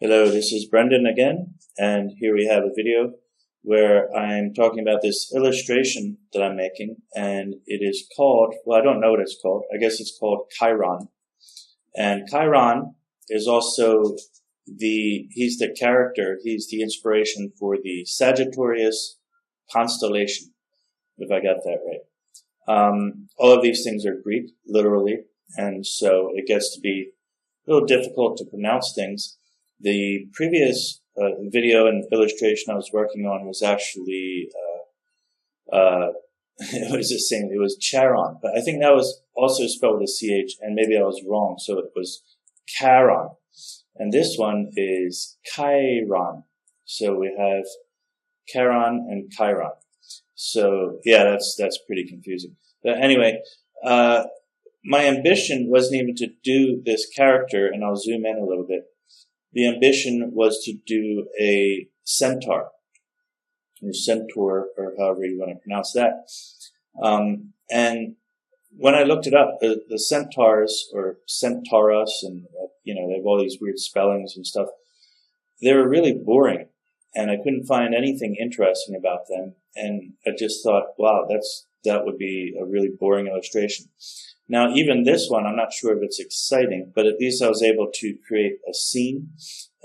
Hello, this is Brendan again, and here we have a video where I'm talking about this illustration that I'm making, and it is called, well, I don't know what it's called. I guess it's called Chiron. And Chiron is also he's the character, he's the inspiration for the Sagittarius constellation, if I got that right. All of these things are Greek, literally, and so it gets to be a little difficult to pronounce things. The previous video and illustration I was working on was actually, it was Charon, but I think that was also spelled with a CH, and maybe I was wrong, so it was Charon. And this one is Chiron. So we have Charon and Chiron. So yeah, that's pretty confusing. But anyway, my ambition wasn't even to do this character, and I'll zoom in a little bit. The ambition was to do a centaur, or centaur, or however you want to pronounce that. And when I looked it up, the centaurs, or centaurus, and they have all these weird spellings and stuff, they were really boring, and I couldn't find anything interesting about them. And I just thought, wow, that would be a really boring illustration. Now, even this one, I'm not sure if it's exciting, but at least I was able to create a scene,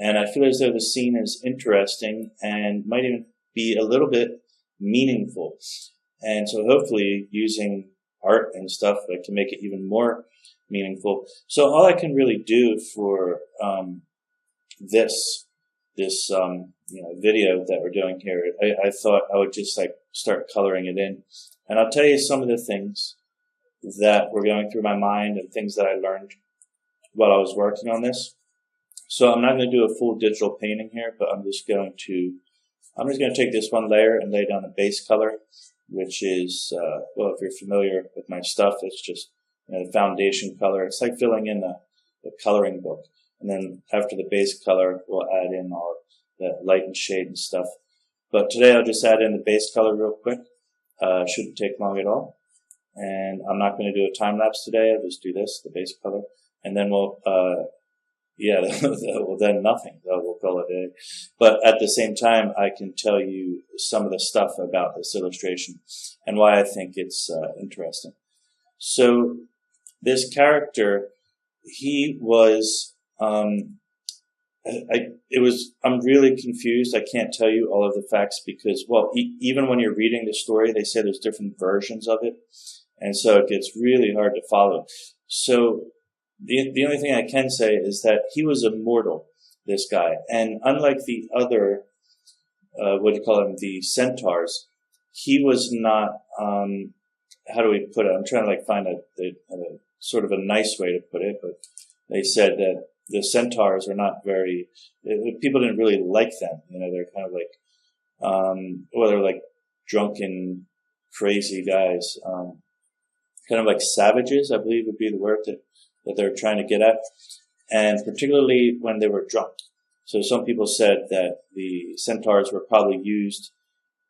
and I feel as though the scene is interesting and might even be a little bit meaningful. And so hopefully using art and stuff, I can make it even more meaningful. So all I can really do for this video that we're doing here, I thought I would just start coloring it in. And I'll tell you some of the things that were going through my mind and things that I learned while I was working on this. So I'm not going to do a full digital painting here, but I'm just going to take this one layer and lay down a base color, which is, well, if you're familiar with my stuff, it's just the foundation color. It's like filling in a coloring book. And then after the base color, we'll add in all the light and shade and stuff. But today I'll just add in the base color real quick. Shouldn't take long at all. And I'm not going to do a time lapse today. I'll just do this, the base color, and then we'll, well, then nothing. We'll call it a day. But at the same time, I can tell you some of the stuff about this illustration and why I think it's interesting. So this character, he was, I'm really confused. I can't tell you all of the facts because, well, even when you're reading the story, they say there's different versions of it. And so it gets really hard to follow. So the only thing I can say is that he was immortal, this guy. And unlike the other, the centaurs, he was not, how do we put it? I'm trying to find a sort of a nice way to put it, but they said that the centaurs are not very, people didn't really like them. They're kind of they're like drunken, crazy guys. Kind of like savages, I believe would be the word that they're trying to get at, and particularly when they were drunk. So some people said that the centaurs were probably used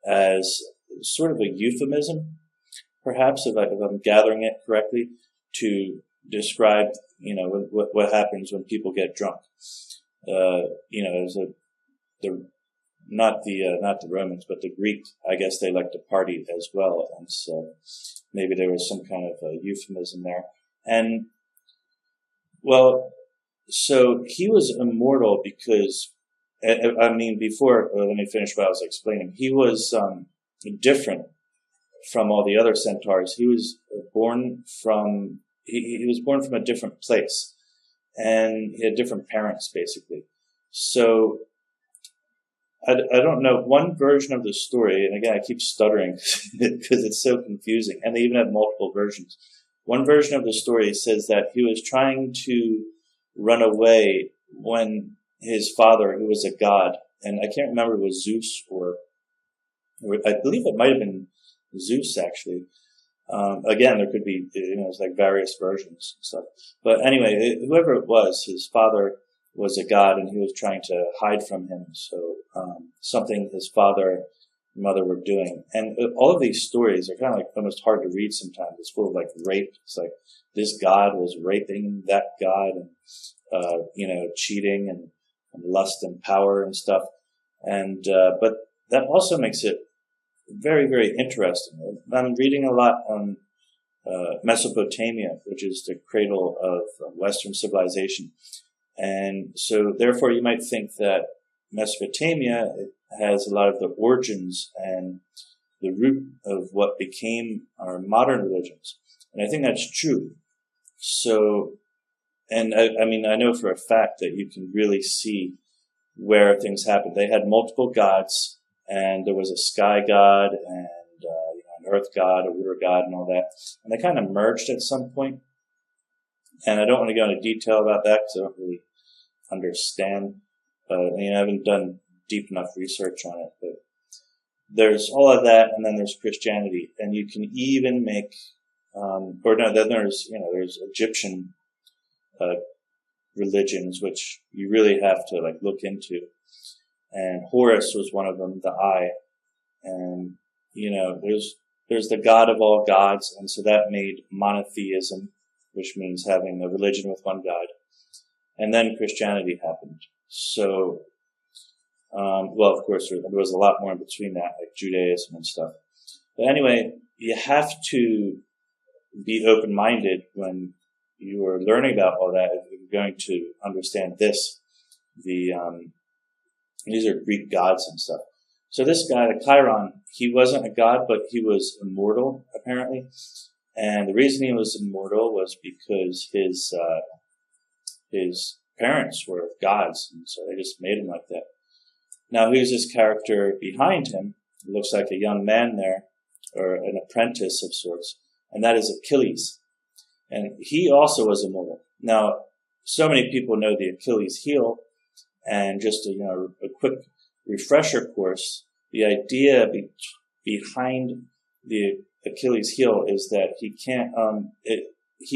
as sort of a euphemism, perhaps, if I'm gathering it correctly, to describe, what happens when people get drunk. Not the Romans, but the Greek, I guess they like to party as well, and so maybe there was some kind of a euphemism there. And, well, so he was immortal because, let me finish what I was explaining. He was different from all the other centaurs. He was born from, he was born from a different place, and he had different parents, basically. So, I don't know, one version of the story, and again, I keep stuttering because it's so confusing, and they even have multiple versions. One version of the story says that he was trying to run away when his father, who was a god, and I can't remember if it was Zeus or I believe it might have been Zeus, actually. Again, there could be, it's like various versions and stuff. But anyway, whoever it was, his father was a god, and he was trying to hide from him. So something his father and mother were doing. And all of these stories are kind of almost hard to read sometimes. It's full of rape. It's like this god was raping that god and, cheating. And lust and power and stuff. And but that also makes it very, very interesting. I'm reading a lot on Mesopotamia, which is the cradle of Western civilization. And so therefore you might think that Mesopotamia has a lot of the origins and the root of what became our modern religions. And I think that's true. So, and I mean, I know for a fact that you can really see where things happened. They had multiple gods, and there was a sky god and an earth god, a water god, and all that. And they kind of merged at some point. And I don't want to go into detail about that because I don't really understand. I haven't done deep enough research on it. But there's all of that, and then there's Christianity. And you can even make, then there's Egyptian religions, which you really have to look into. And Horus was one of them, the eye. And, there's the God of all gods. And so that made monotheism, which means having a religion with one God. And then Christianity happened. So, of course, there was a lot more in between that, like Judaism and stuff. But anyway, you have to be open-minded when you are learning about all that. If you're going to understand this, these are Greek gods and stuff. So this guy, the Chiron, he wasn't a god, but he was immortal, apparently. And the reason he was immortal was because his parents were gods, and so they just made him like that. Now, who's this character behind him? It looks like a young man there, or an apprentice of sorts, and that is Achilles. And he also was immortal. Now, so many people know the Achilles heel, and just a quick refresher course, the idea behind the Achilles heel is that he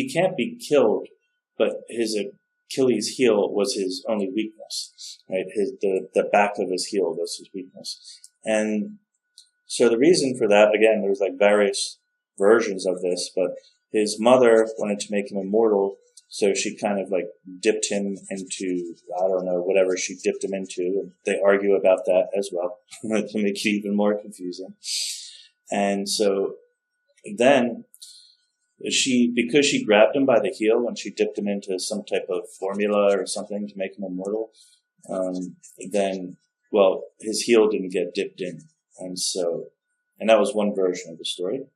can't be killed, but his Achilles heel was his only weakness, right? The back of his heel was his weakness. And so the reason for that, again, there's various versions of this, but his mother wanted to make him immortal, so she kind of dipped him into, I don't know, whatever she dipped him into, and they argue about that as well, to make it even more confusing. And so then because she grabbed him by the heel when she dipped him into some type of formula or something to make him immortal, his heel didn't get dipped in. And that was one version of the story.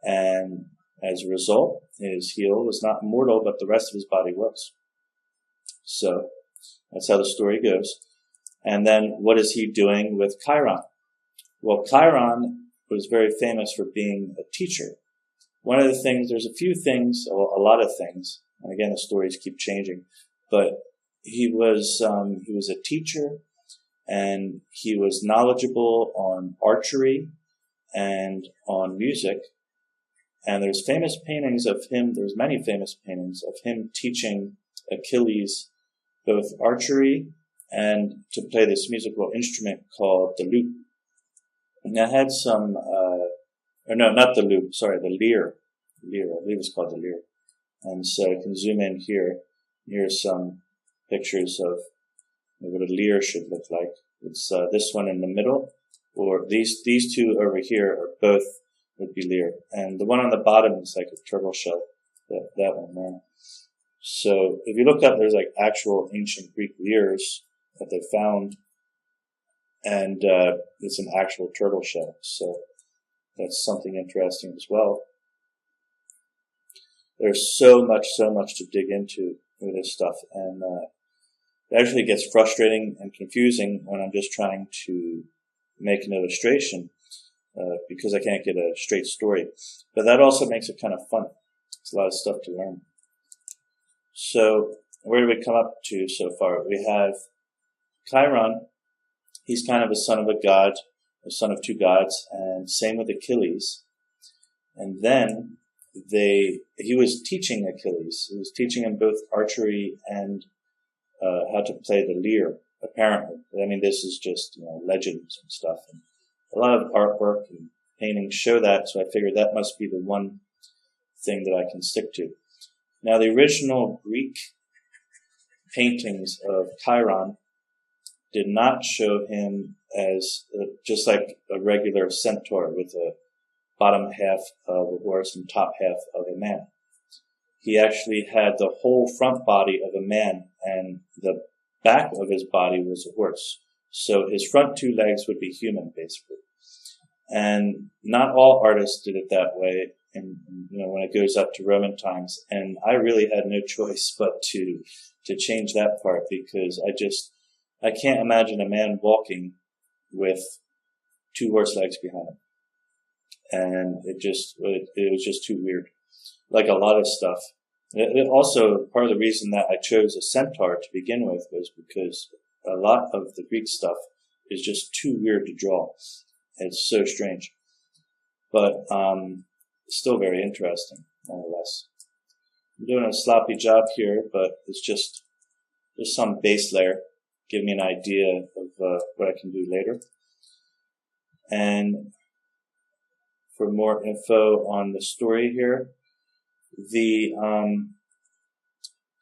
And as a result, his heel was not immortal, but the rest of his body was. So that's how the story goes. And then what is he doing with Chiron? Well, Chiron was very famous for being a teacher. One of the things, there's a few things, a lot of things, and again, the stories keep changing, but he was a teacher, and he was knowledgeable on archery and on music. And there's famous paintings of him, there's many famous paintings of him teaching Achilles both archery and to play this musical instrument called the lute. And I had the lyre. I believe it's called the lyre. And so I can zoom in here. Here's some pictures of what a lyre should look like. It's this one in the middle, or these two over here are both would be lyre. And the one on the bottom is like a turtle shell, that one there. So if you look up, there's actual ancient Greek lyres that they found, and it's an actual turtle shell. So that's something interesting as well. There's so much to dig into with this stuff, and it actually gets frustrating and confusing when I'm just trying to make an illustration, because I can't get a straight story. But that also makes it kind of fun. It's a lot of stuff to learn. So where do we come up to so far? We have Chiron. He's kind of a son of a god, a son of two gods, and same with Achilles. And then he was teaching Achilles. He was teaching him both archery and how to play the lyre, apparently. I mean, this is just legends and stuff. And a lot of artwork and paintings show that, so I figured that must be the one thing that I can stick to. Now, the original Greek paintings of Chiron did not show him as just like a regular centaur with a bottom half of a horse and top half of a man. He actually had the whole front body of a man, and the back of his body was a horse. So his front two legs would be human, basically. And not all artists did it that way, and when it goes up to Roman times. And I really had no choice but to change that part, because I can't imagine a man walking with two horse legs behind him. And it was just too weird. Like a lot of stuff. It also, part of the reason that I chose a centaur to begin with was because a lot of the Greek stuff is just too weird to draw. It's so strange. But still very interesting, nonetheless. I'm doing a sloppy job here, but it's just some base layer. Give me an idea of what I can do later. And for more info on the story here,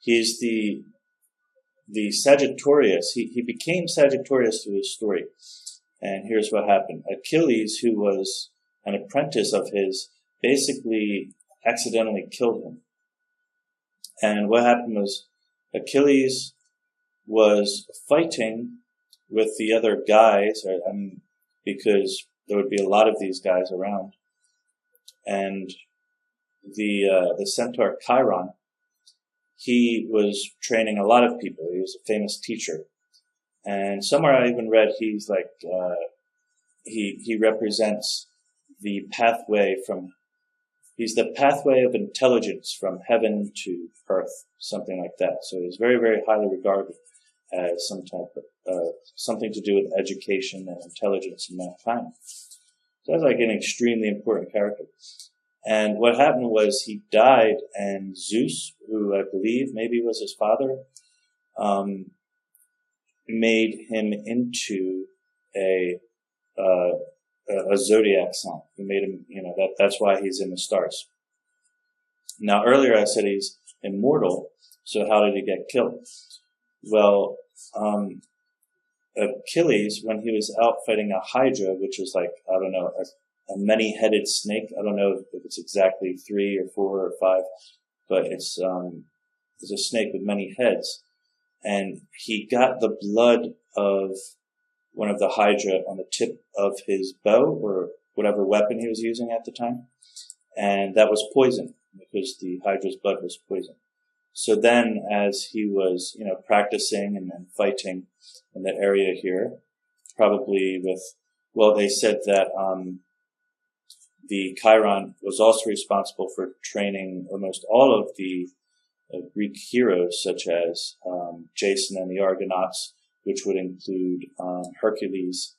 he's the Sagittarius. He became Sagittarius through his story. And here's what happened. Achilles, who was an apprentice of his, basically accidentally killed him. And what happened was Achilles was fighting with the other guys, because there would be a lot of these guys around. And the centaur Chiron, he was training a lot of people. He was a famous teacher. And somewhere I even read he's like, he represents the pathway he's the pathway of intelligence from heaven to earth, something like that. So he's very, very highly regarded as some type of, something to do with education and intelligence in mankind. So that's like an extremely important character. And what happened was he died, and Zeus, who I believe maybe was his father, made him into a zodiac sign. He made him, that's why he's in the stars. Now earlier I said he's immortal, so how did he get killed? Well, Achilles, when he was out fighting a hydra, which is like, I don't know, a many-headed snake. I don't know if it's exactly 3 or 4 or 5, but it's a snake with many heads. And he got the blood of one of the hydra on the tip of his bow, or whatever weapon he was using at the time. And that was poison, because the hydra's blood was poison. So then, as he was, practicing and then fighting in the area here, probably they said that, the Chiron was also responsible for training almost all of the Greek heroes, such as Jason and the Argonauts, which would include Hercules,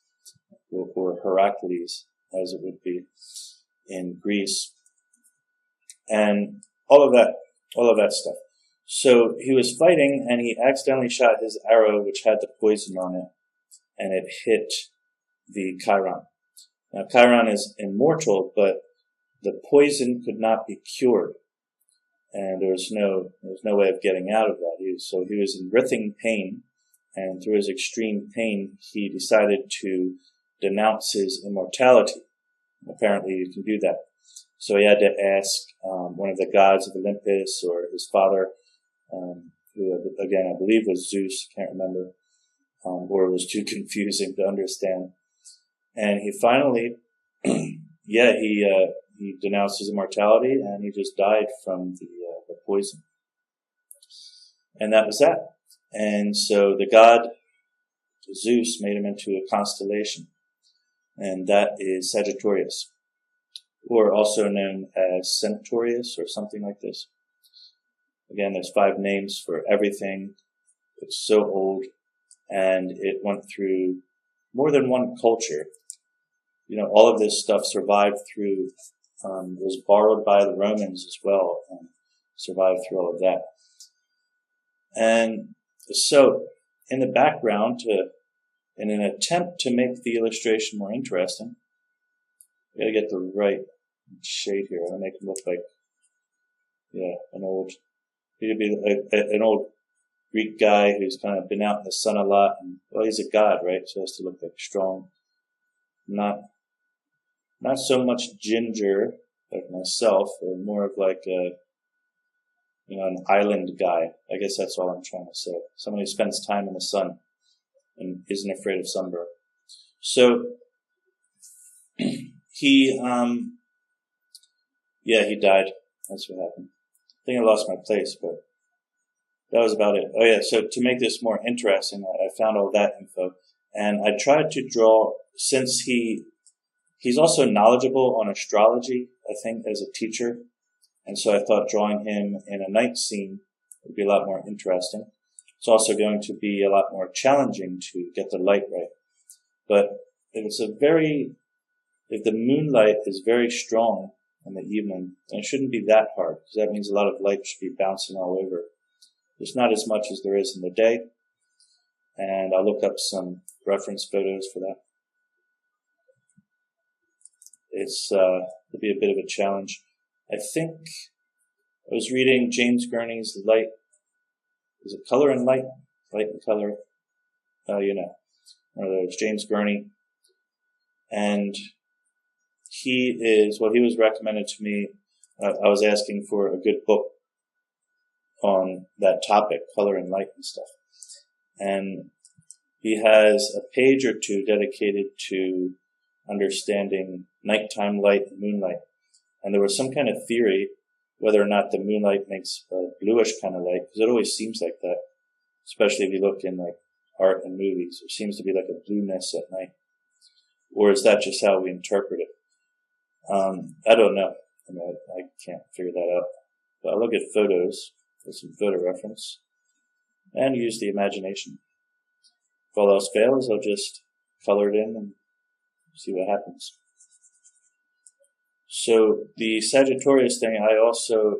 or Heracles, as it would be in Greece, and all of that stuff. So he was fighting, and he accidentally shot his arrow, which had the poison on it, and it hit the Chiron. Now, Chiron is immortal, but the poison could not be cured, and there was no way of getting out of that. So he was in writhing pain, and through his extreme pain, he decided to denounce his immortality. Apparently, you can do that. So he had to ask one of the gods of Olympus, or his father, who again I believe was Zeus, can't remember, or it was too confusing to understand. And he finally, he denounced his immortality, and he just died from the poison. And that was that. And so the god Zeus made him into a constellation, and that is Sagittarius, or also known as Centaurus or something like this. Again, there's 5 names for everything. It's so old, and it went through more than one culture. All of this stuff survived through, was borrowed by the Romans as well, and survived through all of that. And so, in the background, in an attempt to make the illustration more interesting, I gotta get the right shade here. I make it look like, an old Greek guy who's kind of been out in the sun a lot, and well, he's a god, right? So he has to look like strong. Not so much ginger like myself, or more of like a, an island guy. I guess that's all I'm trying to say. Someone who spends time in the sun and isn't afraid of sunburn. So he died. That's what happened. I think I lost my place, but that was about it. Oh yeah, so to make this more interesting, I found all that info, and I tried to draw, since he's also knowledgeable on astrology, I think, as a teacher, and so I thought drawing him in a night scene would be a lot more interesting. It's also going to be a lot more challenging to get the light right. But if the moonlight is very strong in the evening, then it shouldn't be that hard, because that means a lot of light should be bouncing all over. There's not as much as there is in the day, and I'll look up some reference photos for that. It'll be a bit of a challenge. I think I was reading James Gurney's Light. Is it Color and Light? Light and Color. One of those, James Gurney. And he was recommended to me. I was asking for a good book on that topic, color and light and stuff. And he has a page or two dedicated to understanding nighttime light and moonlight. And there was some kind of theory whether or not the moonlight makes a bluish kind of light, because it always seems like that, especially if you look in like art and movies. There seems to be like a blueness at night. Or is that just how we interpret it? I don't know. I can't figure that out. But I'll look at photos with some photo reference and use the imagination. If all else fails, I'll just color it in and see what happens. So the Sagittarius thing, I also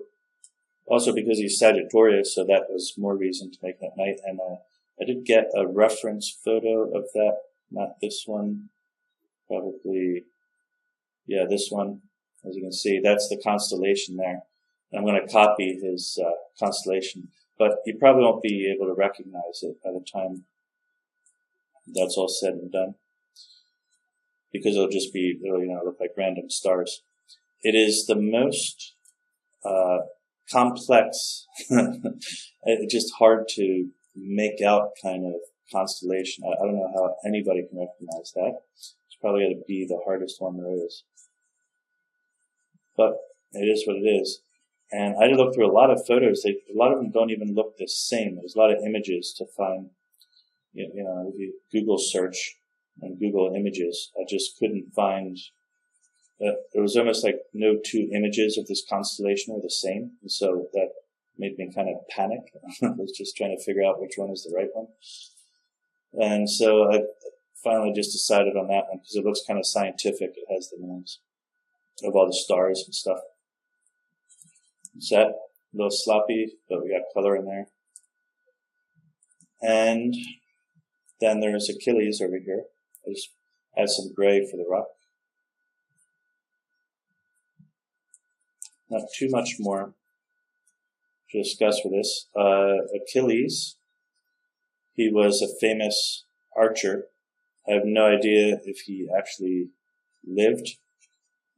because he's Sagittarius, so that was more reason to make it at night. And I did get a reference photo of that, not this one, probably, yeah, this one. As you can see, that's the constellation there. I'm going to copy his constellation, but you probably won't be able to recognize it by the time that's all said and done, because it'll just be, look like random stars. It is the most complex, it's just hard to make out kind of constellation. I don't know how anybody can recognize that. It's probably going to be the hardest one there is. But it is what it is. And I did look through a lot of photos. A lot of them don't even look the same. There's a lot of images to find. If you Google search and Google images, I just couldn't find. There was almost like no two images of this constellation were the same. And so that made me kind of panic. I was just trying to figure out which one is the right one. And so I finally just decided on that one because it looks kind of scientific. It has the names of all the stars and stuff. It's that, a little sloppy, but we got color in there. And then there's Achilles over here. I just add some gray for the rock. Not too much more to discuss with this. Achilles, he was a famous archer. I have no idea if he actually lived,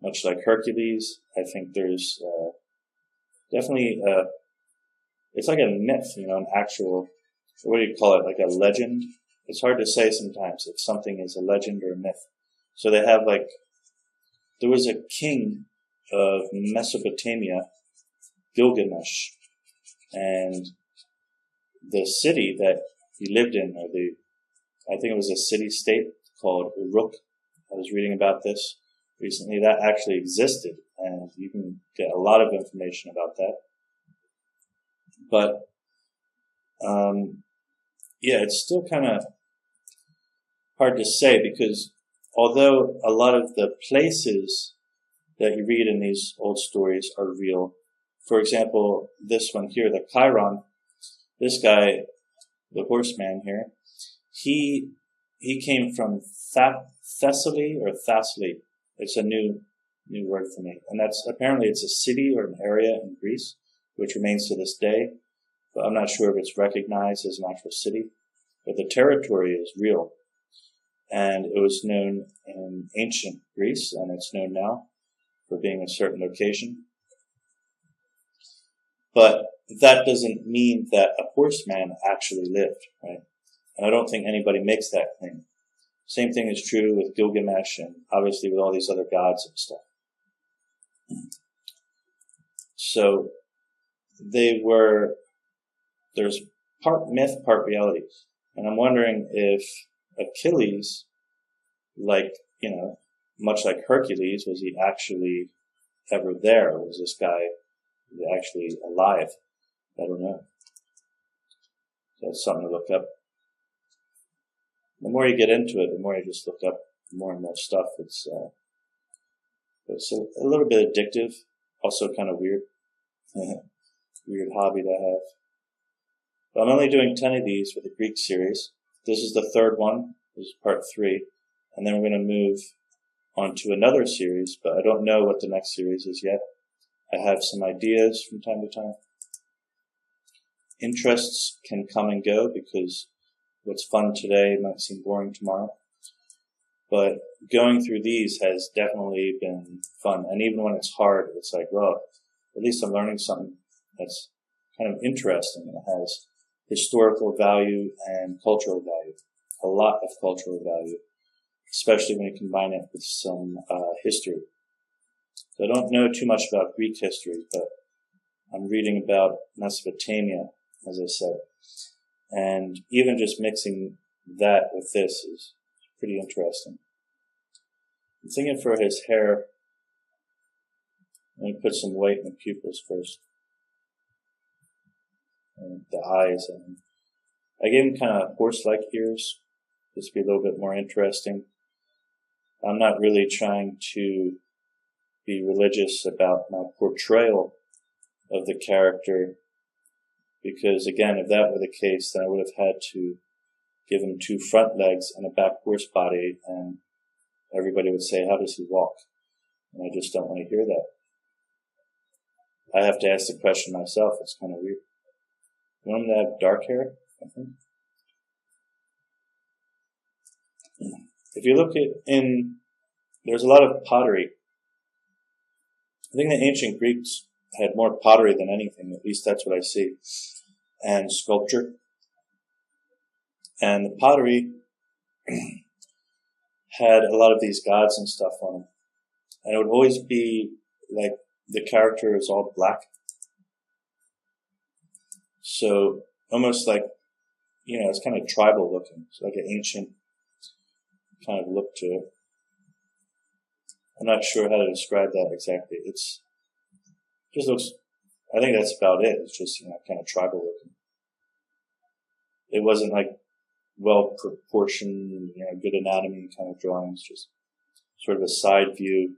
much like Hercules. I think there's definitely it's like a myth, an actual, what do you call it, like a legend? It's hard to say sometimes if something is a legend or a myth. So they have there was a king of Mesopotamia, Gilgamesh, and the city that he lived in, I think it was a city-state called Uruk. I was reading about this recently. That actually existed, and you can get a lot of information about that. But, it's still kind of hard to say, because although a lot of the places that you read in these old stories are real, for example, this one here, the Chiron, this guy, the horseman here, he came from Thessaly or Thessaly. It's a new word for me. And apparently it's a city or an area in Greece, which remains to this day. but I'm not sure if it's recognized as an actual city. But the territory is real. And it was known in ancient Greece, and it's known now for being a certain location. But that doesn't mean that a horseman actually lived, right? And I don't think anybody makes that claim. Same thing is true with Gilgamesh and obviously with all these other gods and stuff. So there's part myth, part reality. And I'm wondering if Achilles, like, much like Hercules, was he actually ever there? Or was this guy actually alive? I don't know. That's something to look up. The more you get into it, the more you just look up more and more stuff. It's a little bit addictive, also kind of weird. Weird hobby to have. But I'm only doing 10 of these with the Greek series. This is the third one. This is part 3. And then we're going to move on to another series, but I don't know what the next series is yet. I have some ideas from time to time. Interests can come and go because what's fun today might seem boring tomorrow. But going through these has definitely been fun. And even when it's hard, it's like, well, at least I'm learning something that's kind of interesting. It has historical value and cultural value. A lot of cultural value, especially when you combine it with some history. So I don't know too much about Greek history, but I'm reading about Mesopotamia, as I said. And even just mixing that with this is pretty interesting. I'm thinking for his hair, let me put some white in the pupils first. And the eyes. And I gave him kind of horse-like ears, just to be a little bit more interesting. I'm not really trying to be religious about my portrayal of the character, because again, if that were the case, then I would have had to give him 2 front legs and a back horse body, and everybody would say, how does he walk? And I just don't want to hear that. I have to ask the question myself. It's kind of weird. You want him to have dark hair, I think? If you look there's a lot of pottery. I think the ancient Greeks had more pottery than anything, at least that's what I see, and sculpture. And the pottery had a lot of these gods and stuff on them. And it would always be like the character is all black. So almost like, it's kind of tribal looking. It's like an ancient kind of look to it. I'm not sure how to describe that exactly. Just looks, I think that's about it. It's just, kind of tribal looking. It wasn't like well proportioned, good anatomy kind of drawings, just sort of a side view.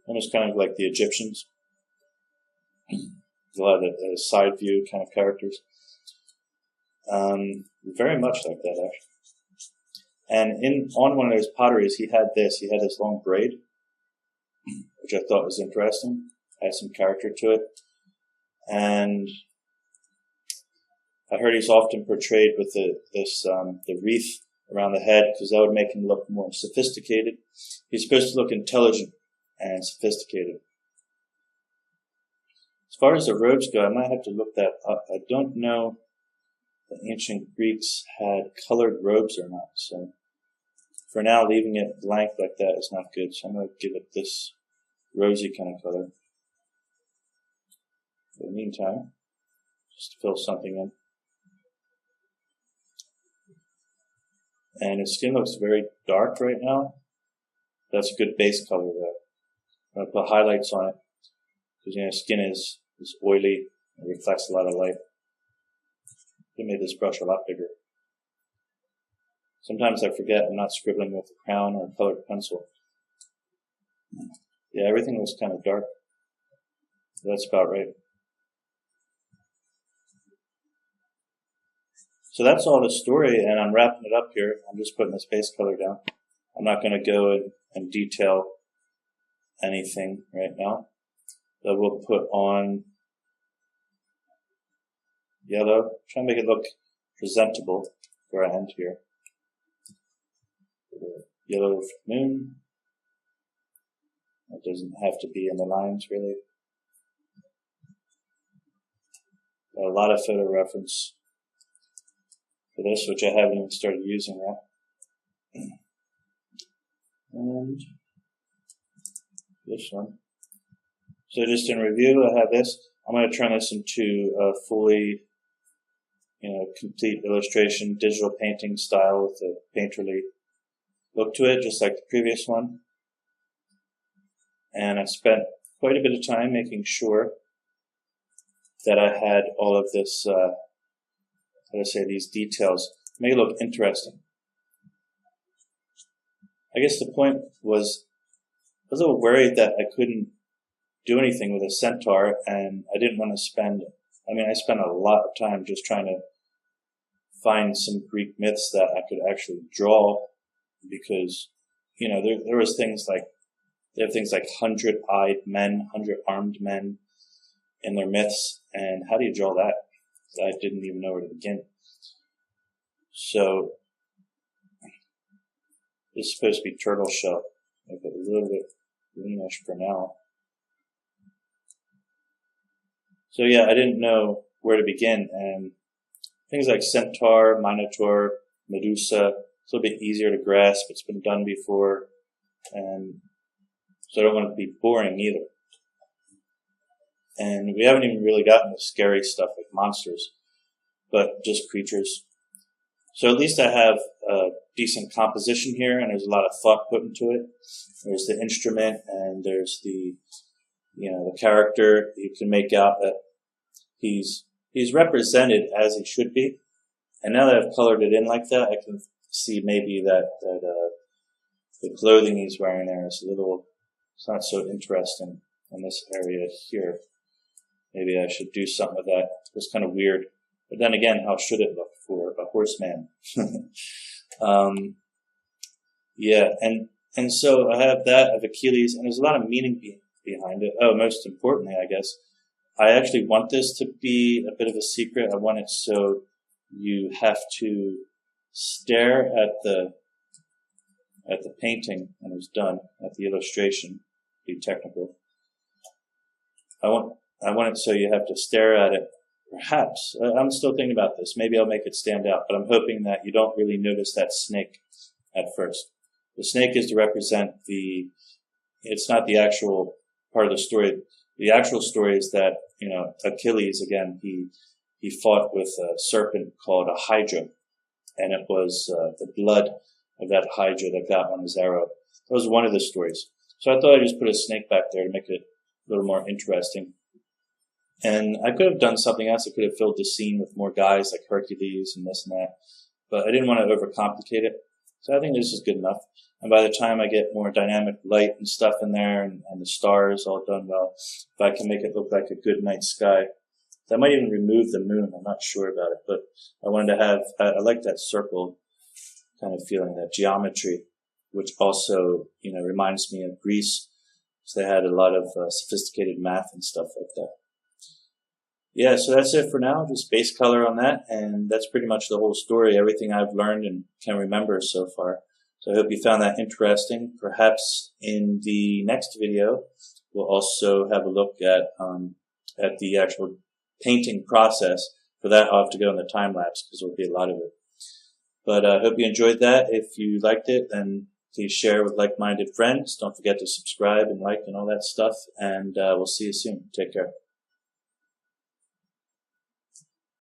Almost kind of like the Egyptians. A lot of the side view kind of characters. Very much like that, actually. And on one of those potteries, he had this long braid, which I thought was interesting. Had some character to it. And I heard he's often portrayed with the wreath around the head, because that would make him look more sophisticated. He's supposed to look intelligent and sophisticated. As far as the robes go, I might have to look that up. I don't know if the ancient Greeks had colored robes or not. So for now, leaving it blank like that is not good. So I'm going to give it this rosy kind of color. In the meantime, just to fill something in. And his skin looks very dark right now. That's a good base color though. I'm going to put highlights on it, because skin is oily and reflects a lot of light. I made this brush a lot bigger. Sometimes I forget I'm not scribbling with a crayon or a colored pencil. Yeah, everything looks kind of dark. That's about right. So that's all the story, and I'm wrapping it up here. I'm just putting this base color down. I'm not going to go and detail anything right now. But we'll put on yellow. Try and make it look presentable for our end here. Yellow moon. It doesn't have to be in the lines really. Got a lot of photo reference for this, which I haven't even started using yet. And this one. So just in review, I have this. I'm going to turn this into a fully, complete illustration, digital painting style with a painterly look to it, just like the previous one. And I spent quite a bit of time making sure that I had all of this, these details, make it look interesting. I guess the point was, I was a little worried that I couldn't do anything with a centaur, and I didn't want to I spent a lot of time just trying to find some Greek myths that I could actually draw, because, there was things like, they have things like 100-eyed men, 100-armed men in their myths, and how do you draw that? I didn't even know where to begin. So, this is supposed to be turtle shell. Make it a little bit greenish for now. So yeah, I didn't know where to begin, and things like centaur, minotaur, medusa, it's a little bit easier to grasp. It's been done before, and so I don't want it to be boring either. And we haven't even really gotten the scary stuff like monsters, but just creatures. So at least I have a decent composition here, and there's a lot of thought put into it. There's the instrument, and there's the, the character. You can make out that he's represented as he should be. And now that I've colored it in like that, I can see maybe that the clothing he's wearing there is it's not so interesting in this area here. Maybe I should do something with that. It was kind of weird. But then again, how should it look for a horseman? Yeah, and so I have that of Achilles, and there's a lot of meaning behind it. Oh, most importantly, I guess, I actually want this to be a bit of a secret. I want it so you have to stare at the painting when it's done, at the illustration, be technical. I want it so you have to stare at it. Perhaps, I'm still thinking about this. Maybe I'll make it stand out, but I'm hoping that you don't really notice that snake at first. The snake is to represent it's not the actual part of the story. The actual story is that, Achilles, again, he fought with a serpent called a hydra, and it was the blood of that hydra that got on his arrow. That was one of the stories. So I thought I'd just put a snake back there to make it a little more interesting. And I could have done something else. I could have filled the scene with more guys like Hercules and this and that, but I didn't want to overcomplicate it. So I think this is good enough. And by the time I get more dynamic light and stuff in there, and the stars all done well, if I can make it look like a good night sky, I might even remove the moon. I'm not sure about it, but I wanted to have, I like that circle kind of feeling, that geometry, which also, reminds me of Greece. So they had a lot of sophisticated math and stuff like that. Yeah, so that's it for now, just base color on that, and that's pretty much the whole story, everything I've learned and can remember so far. So I hope you found that interesting. Perhaps in the next video, we'll also have a look at the actual painting process. For that, I'll have to go in the time lapse because there'll be a lot of it. But I hope you enjoyed that. If you liked it, then please share with like-minded friends. Don't forget to subscribe and like and all that stuff, and we'll see you soon. Take care.